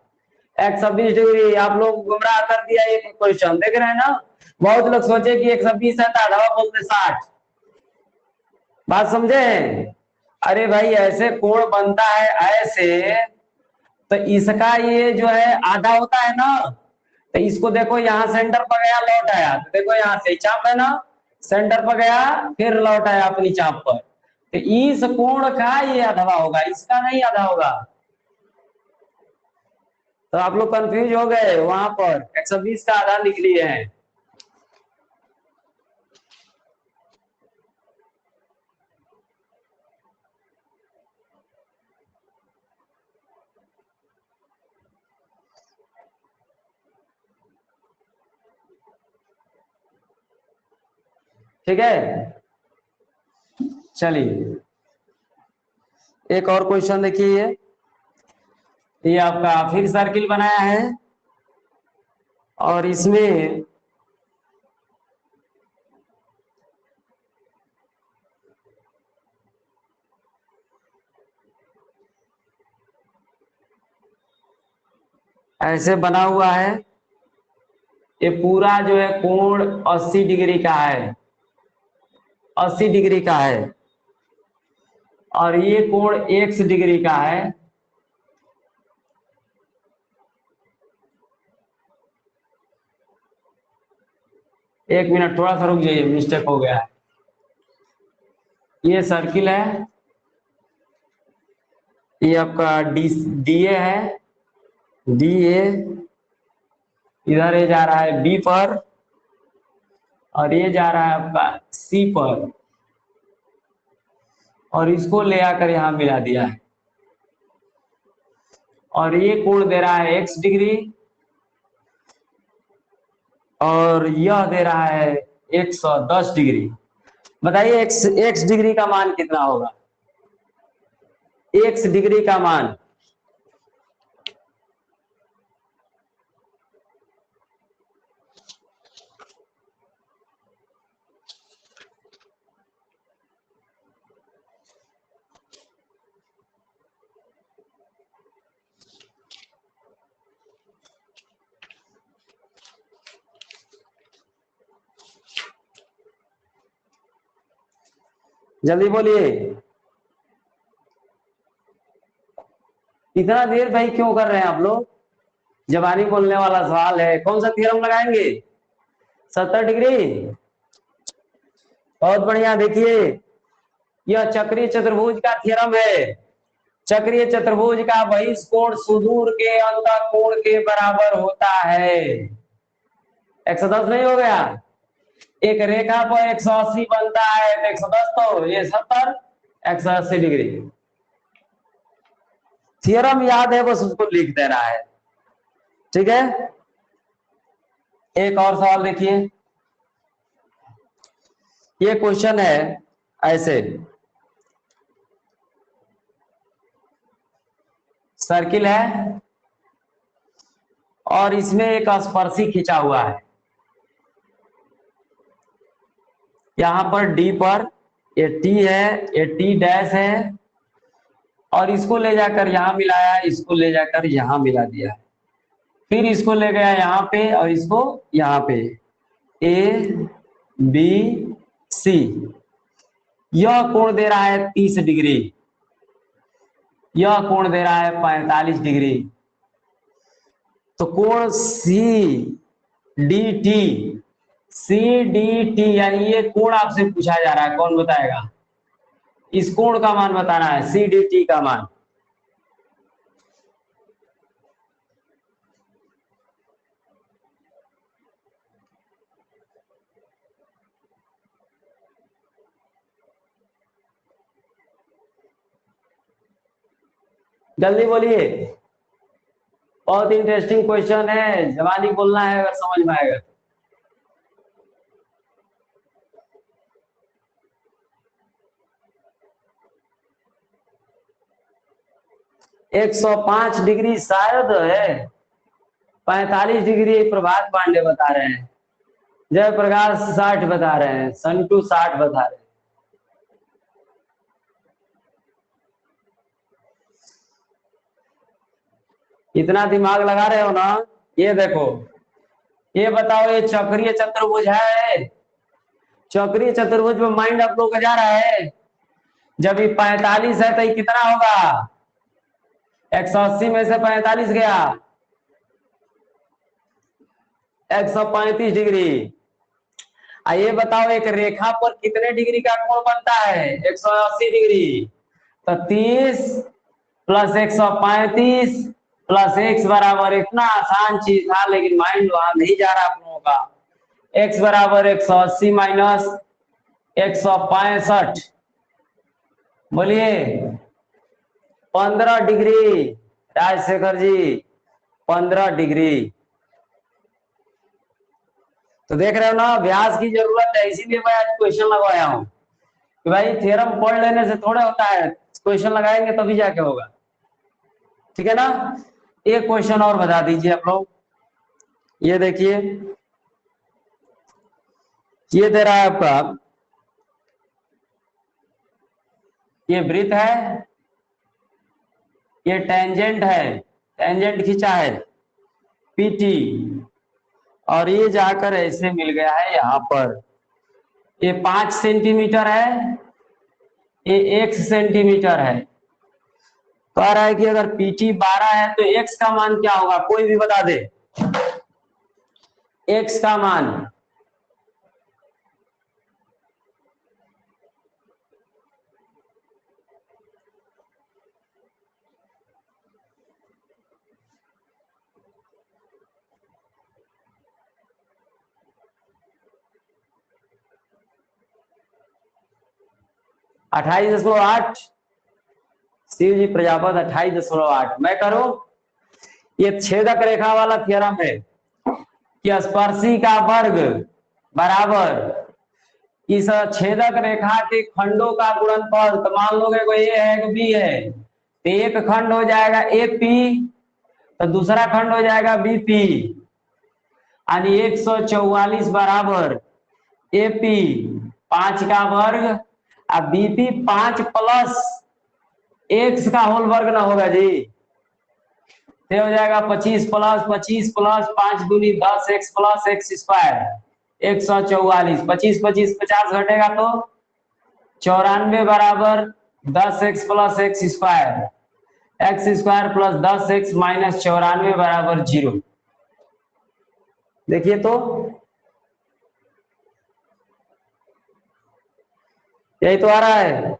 Speaker 1: 120 डिग्री। आप लोग गुमराह कर दिया ये क्वेश्चन, देख रहे हैं ना। बहुत लोग सोचे कि 120 है तो आधा बोलते 60। बात समझे? अरे भाई ऐसे कोण बनता है ऐसे, तो इसका ये जो है आधा होता है ना, तो इसको देखो यहां सेंटर पर गया लौट आया, तो देखो यहां से चाप है ना, सेंटर पर गया फिर लौट आया अपनी चाप पर, तो इस कोण का ये आधा होगा, इसका नहीं आधा होगा। तो आप लोग कंफ्यूज हो गए, वहां पर 120 का आधा लिख लिए हैं। ठीक है, चलिए एक और क्वेश्चन देखिए। ये आपका फिर सर्किल बनाया है और इसमें ऐसे बना हुआ है, ये पूरा जो है कोण 80 डिग्री का है, 80 डिग्री का है, और ये कोण x डिग्री का है। एक मिनट थोड़ा सा रुक जाइए, मिस्टेक हो गया है। ये सर्किल है, ये आपका डी ए है, डी ए, इधर ये जा रहा है बी पर, और ये जा रहा है आपका सी पर, और इसको ले आकर यहां मिला दिया है, और ये कोण दे रहा है x डिग्री, और यह दे रहा है 110 डिग्री। बताइए x डिग्री का मान कितना होगा? x डिग्री का मान जल्दी बोलिए। इतना देर भाई क्यों कर रहे हैं आप लोग? जबानी बोलने वाला सवाल है। कौन सा थ्योरम लगाएंगे? 70 डिग्री। बहुत बढ़िया। देखिए, यह चक्रीय चतुर्भुज का थ्योरम है। चक्रीय चतुर्भुज का बहिष्ठ कोण सुदूर के अंतः कोण के बराबर होता है। 110 नहीं हो गया? एक रेखा पर 180 बनता है तो 110, तो ये 70, 180 डिग्री। थ्योरम याद है, बस उसको लिख देना है। ठीक है, एक और सवाल देखिए। ये क्वेश्चन है ऐसे, सर्किल है और इसमें एक स्पर्शी खींचा हुआ है, यहां पर डी पर, ये टी है, ये टी डैश है, और इसको ले जाकर यहां मिलाया, इसको ले जाकर यहां मिला दिया, फिर इसको ले गया यहां पे और इसको यहां पे, ए बी सी। यह कोण दे रहा है 30 डिग्री, यह कोण दे रहा है 45 डिग्री। तो कोण C D T, C D T यानी ये कोण आपसे पूछा जा रहा है, कौन बताएगा? इस कोण का मान बताना है, सी डी टी का मान। जल्दी बोलिए, बहुत इंटरेस्टिंग क्वेश्चन है, जवानी बोलना है अगर समझ में आएगा। 105 डिग्री शायद है, 45 डिग्री प्रभात पांडे बता रहे हैं, जयप्रकाश 60 बता रहे हैं, संटू 60 बता रहे हैं। इतना दिमाग लगा रहे हो ना? ये देखो, ये बताओ, ये चक्रीय चतुर्भुज है, चक्रीय चतुर्भुज में माइंड आप लोग का जा रहा है। जब ये 45 है तो ये कितना होगा? 180 में से 45 गया, 135 डिग्री। ये बताओ, एक रेखा पर कितने डिग्री का कोण बनता है? 180 डिग्री। तो 30 प्लस 135 प्लस x बराबर, इतना आसान चीज था लेकिन माइंड वहां नहीं जा रहा आप लोगों का। x बराबर 180 माइनस 165, बोलिए 15 डिग्री। राजशेखर जी 15 डिग्री। तो देख रहे हो ना, अभ्यास की जरूरत है, इसीलिए मैं आज क्वेश्चन लगवाया हूं कि भाई थ्योरम पढ़ लेने से थोड़ा होता है, क्वेश्चन लगाएंगे तभी जाके होगा। ठीक है ना? एक क्वेश्चन और बता दीजिए आप लोग। ये देखिए, ये दे रहा है आपका, ये वृत्त है, ये टेंजेंट है, टेंजेंट खींचा है पीटी, और ये जाकर ऐसे मिल गया है यहां पर। ये 5 सेंटीमीटर है, ये x सेंटीमीटर है। कह रहा है कि अगर पीटी 12 है तो x का मान क्या होगा, कोई भी बता दे x का मान। अट्ठाईस दशमलव आठ, शिव जी प्रजापत 28.8। मैं करूं, ये छेदक रेखा वाला थ्योरम है कि स्पर्शी का वर्ग बराबर इस छेदक रेखा के खंडों का गुणनफल। तो मान लो कि कोई ए है कि बी है, तो एक खंड हो जाएगा ए पी, तो दूसरा खंड हो जाएगा बी पी, यानी 144 बराबर ए पी 5 का वर्ग, अब बीपी 5 प्लस एक्स का होल वर्ग ना होगा जी, ये हो जाएगा 25 प्लस 5 दूनी 10 एक्स प्लस एक्स स्क्वायर 144। 25 25 50 घटेगा तो 94 बराबर 10 x plus x square plus 10 x minus 94 बराबर 0। देखिए तो यही तो आ रहा है,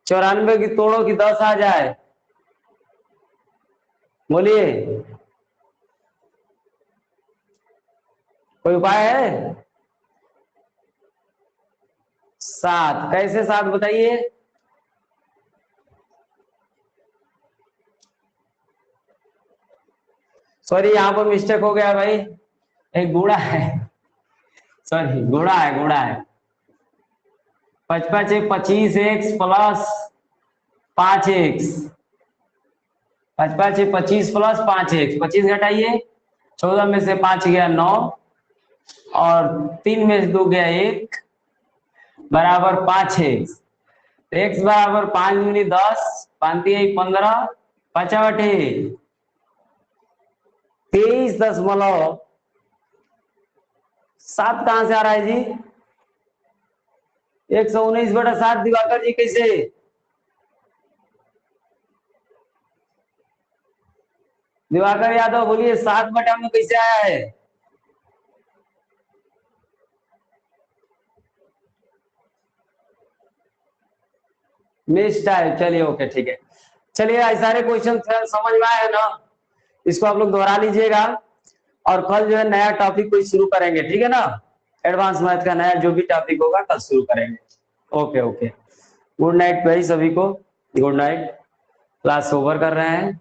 Speaker 1: 94 की तोड़ो की 10 आ जाए, बोलिए कोई उपाय है? 7 कैसे 7 बताइए? सॉरी यहाँ पर मिस्टेक हो गया भाई, एक गुणा है, सॉरी गुणा है 55 25 x plus 5 x, 55 25 plus 5 x, 25 घटाइए, 14 में से 5 गया 9, और 3 में से 2 गया 1 बराबर 5 एक्स। एक्स बराबर 5 दूनी 10, 5 15, 55 23.7 कहां से आ रहा है जी? 119/7 दिवाकर जी कैसे? दिवाकर यादव बोलिए 7 में कैसे आया है? मिस टाइप, चलिए ओके ठीक है। चलिए सारे क्वेश्चन समझ में आए ना, इसको आप लोग दोहरा लीजिएगा, और कल जो है नया टॉपिक कोई शुरू करेंगे, ठीक है ना? एडवांस मैथ का नया जो भी टॉपिक होगा कल शुरू करेंगे। ओके ओके, गुड नाइट भाई सभी को, गुड नाइट। क्लास ओवर कर रहे हैं।